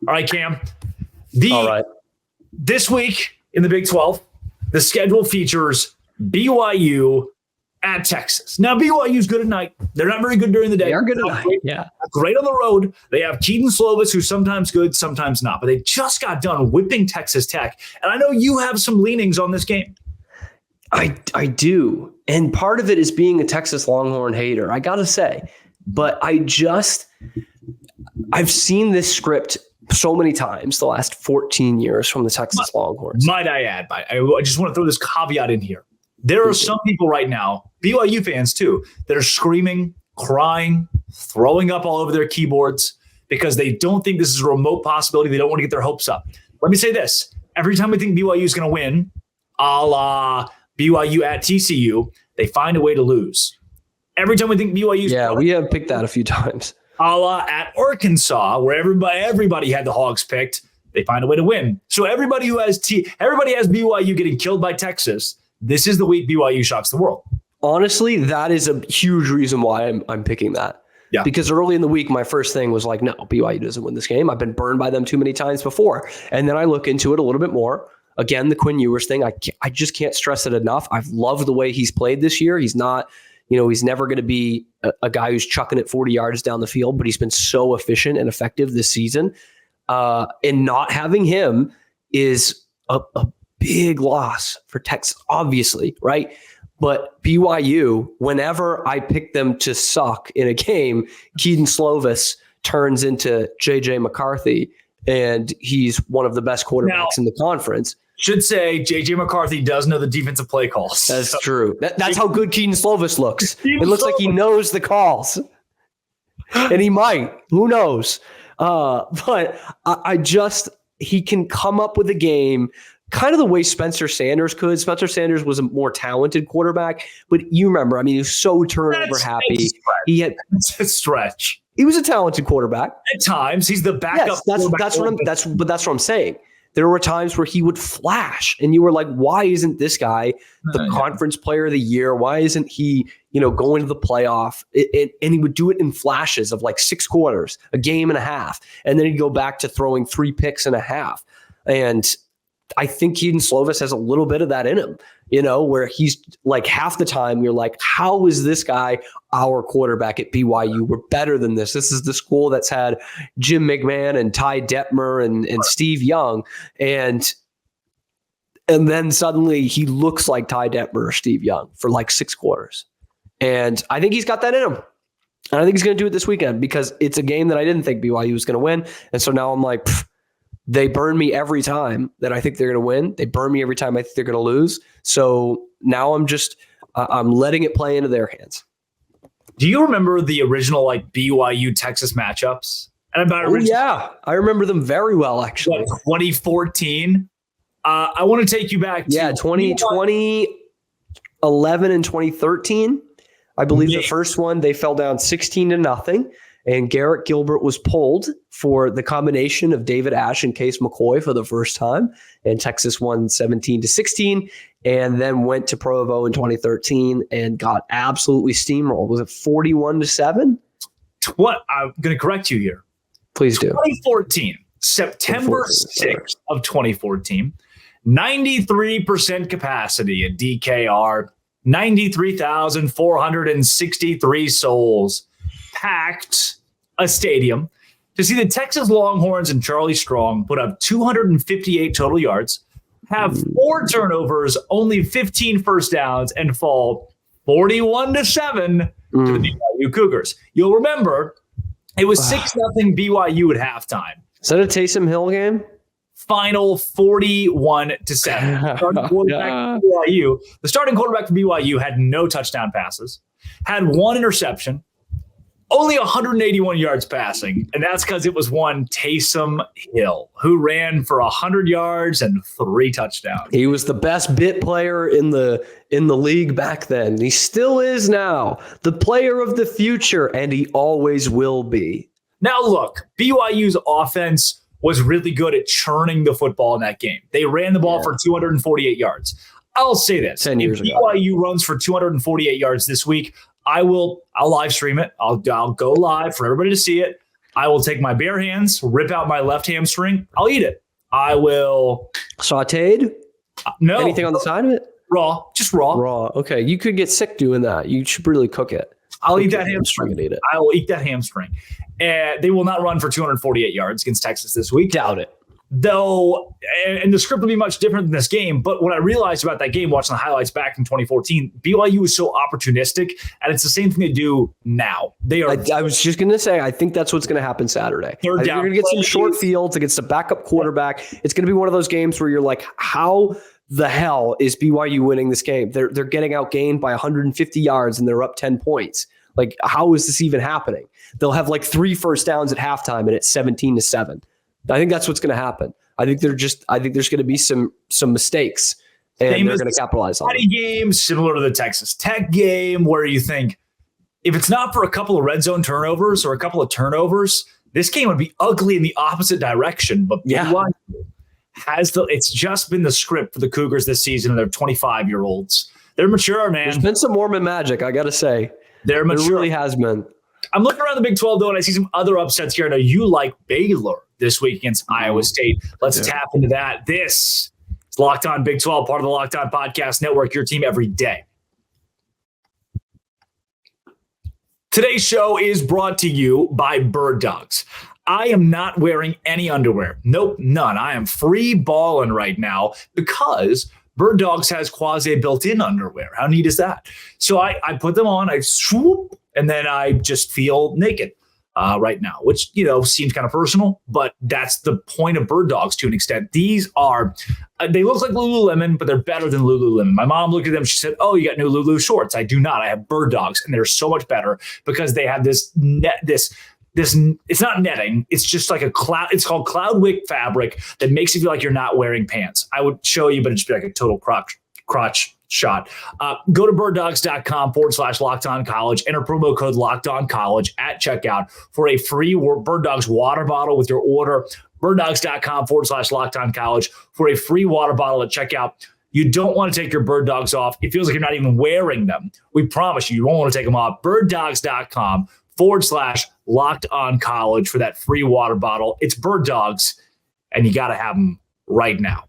All right, Cam. All right. This week in the Big 12, the schedule features BYU at Texas. Now, BYU's good at night. They're not very good during the day. They are good at night. Great on the road. They have Keaton Slovis, who's sometimes good, sometimes not. But they just got done whipping Texas Tech. And I know you have some leanings on this game. I do. And part of it is being a Texas Longhorn hater, I got to say. But I've seen this script so many times the last 14 years from the Texas Longhorns. Might I add, I just want to throw this caveat in here. There are some people right now, BYU fans too, that are screaming, crying, throwing up all over their keyboards because they don't think this is a remote possibility. They don't want to get their hopes up. Let me say this. Every time we think BYU is going to win, a la BYU at TCU, they find a way to lose. Every time we think BYU's we have picked that a few times. A la at Arkansas, where everybody had the Hogs picked, they find a way to win. So everybody has BYU getting killed by Texas. This is the week BYU shocks the world. Honestly, that is a huge reason why I'm picking that. Yeah. Because early in the week, my first thing was like, no, BYU doesn't win this game. I've been burned by them too many times before. And then I look into it a little bit more. Again, the Quinn Ewers thing, I just can't stress it enough. I've loved the way he's played this year. He's not, he's never going to be a guy who's chucking it 40 yards down the field, but he's been so efficient and effective this season. And not having him is a big loss for Texas, obviously, right? But BYU, whenever I pick them to suck in a game, Keaton Slovis turns into J.J. McCarthy, and he's one of the best quarterbacks in the conference. Should say J.J. McCarthy does know the defensive play calls. That's true. That's how good Keaton Slovis looks. It looks like he knows the calls. And he might. Who knows? But he can come up with a game kind of the way Spencer Sanders could. Spencer Sanders was a more talented quarterback, but you remember, he was so turnover happy. It's a stretch. He was a talented quarterback. At times, he's the backup. Yes, that's what I'm saying. There were times where he would flash, and you were like, "Why isn't this guy the conference player of the year? Why isn't he, going to the playoff?" And he would do it in flashes of like 6 quarters, a game and a half, and then he'd go back to throwing 3 picks and a half. And I think Keaton Slovis has a little bit of that in him, where he's like half the time you're like, how is this guy our quarterback at BYU? We're better than this. This is the school that's had Jim McMahon and Ty Detmer and Steve Young. And then suddenly he looks like Ty Detmer or Steve Young for like 6 quarters. And I think he's got that in him. And I think he's going to do it this weekend because it's a game that I didn't think BYU was going to win. And so now I'm like, they burn me every time that I think they're going to win. They burn me every time I think they're going to lose. So now I'm letting it play into their hands. Do you remember the original BYU Texas matchups? And I remember them very well, actually. 2014. I want to take you back to 2011 and 2013. I believe the first one they fell down 16-0. And Garrett Gilbert was pulled for the combination of David Ash and Case McCoy for the first time. And Texas won 17-16 and then went to Provo in 2013 and got absolutely steamrolled. Was it 41-7? What? I'm going to correct you here. Please do. 2014, September 6th of 2014, 93% capacity at DKR, 93,463 souls packed a stadium to see the Texas Longhorns and Charlie Strong put up 258 total yards, have 4 turnovers, only 15 first downs, and fall 41-7 to the BYU Cougars. You'll remember it was 6-0 BYU at halftime. Is that a Taysom Hill game? Final 41-7. The starting quarterback for BYU had no touchdown passes, had 1 interception, only 181 yards passing, and that's because it was one Taysom Hill, who ran for 100 yards and 3 touchdowns. He was the best bit player in the league back then. He still is now, the player of the future, and he always will be. Now, look, BYU's offense was really good at churning the football in that game. They ran the ball for 248 yards. I'll say this. 10 years if ago. BYU runs for 248 yards this week, I'll live stream it. I'll go live for everybody to see it. I will take my bare hands, rip out my left hamstring. I'll eat it. I will. Sauteed? No. Anything on the side of it? Raw. Just raw. Raw. Okay. You could get sick doing that. You should really cook it. I'll eat that hamstring. And eat it. I will eat that hamstring. And they will not run for 248 yards against Texas this week. Doubt it. Though, and the script will be much different than this game. But what I realized about that game, watching the highlights back in 2014, BYU is so opportunistic, and it's the same thing they do now. They are. I was just going to say, I think that's what's going to happen Saturday. You're going to get some short fields against a backup quarterback. It's going to be one of those games where you're like, how the hell is BYU winning this game? They're getting outgained by 150 yards and they're up 10 points. Like, how is this even happening? They'll have like 3 first downs at halftime and it's 17-7. I think that's what's going to happen. I think there's going to be some mistakes, and they're going to capitalize on it. Game similar to the Texas Tech game, where you think if it's not for a couple of red zone turnovers or a couple of turnovers, this game would be ugly in the opposite direction. But BYU it's just been the script for the Cougars this season, and they're 25-year-olds. They're mature, man. There's been some Mormon magic, I got to say. They're mature. There really has been. I'm looking around the Big 12, though, and I see some other upsets here. I know you like Baylor this week against Iowa State. Let's tap into that. This is Locked On Big 12, part of the Locked On Podcast Network, your team every day. Today's show is brought to you by Bird Dogs. I am not wearing any underwear. Nope, none. I am free balling right now because Bird Dogs has quasi built-in underwear. How neat is that? So I put them on, I swoop, and then I just feel naked right now, which, seems kind of personal, but that's the point of Bird Dogs to an extent. These are, they look like Lululemon, but they're better than Lululemon. My mom looked at them. She said, "Oh, you got new Lulu shorts." I do not. I have Bird Dogs, and they're so much better because they have this it's not netting. It's just like a cloud. It's called Cloud Wick fabric that makes you feel like you're not wearing pants. I would show you, but it'd just be like a total crotch shot. Go to birddogs.com/LockedOnCollege. Enter promo code LockedOnCollege at checkout for a free Bird Dogs water bottle with your order. birddogs.com/LockedOnCollege for a free water bottle at checkout. You don't want to take your Bird Dogs off. It feels like you're not even wearing them. We promise you won't want to take them off. birddogs.com/LockedOnCollege for that free water bottle. It's Bird Dogs, and you got to have them right now.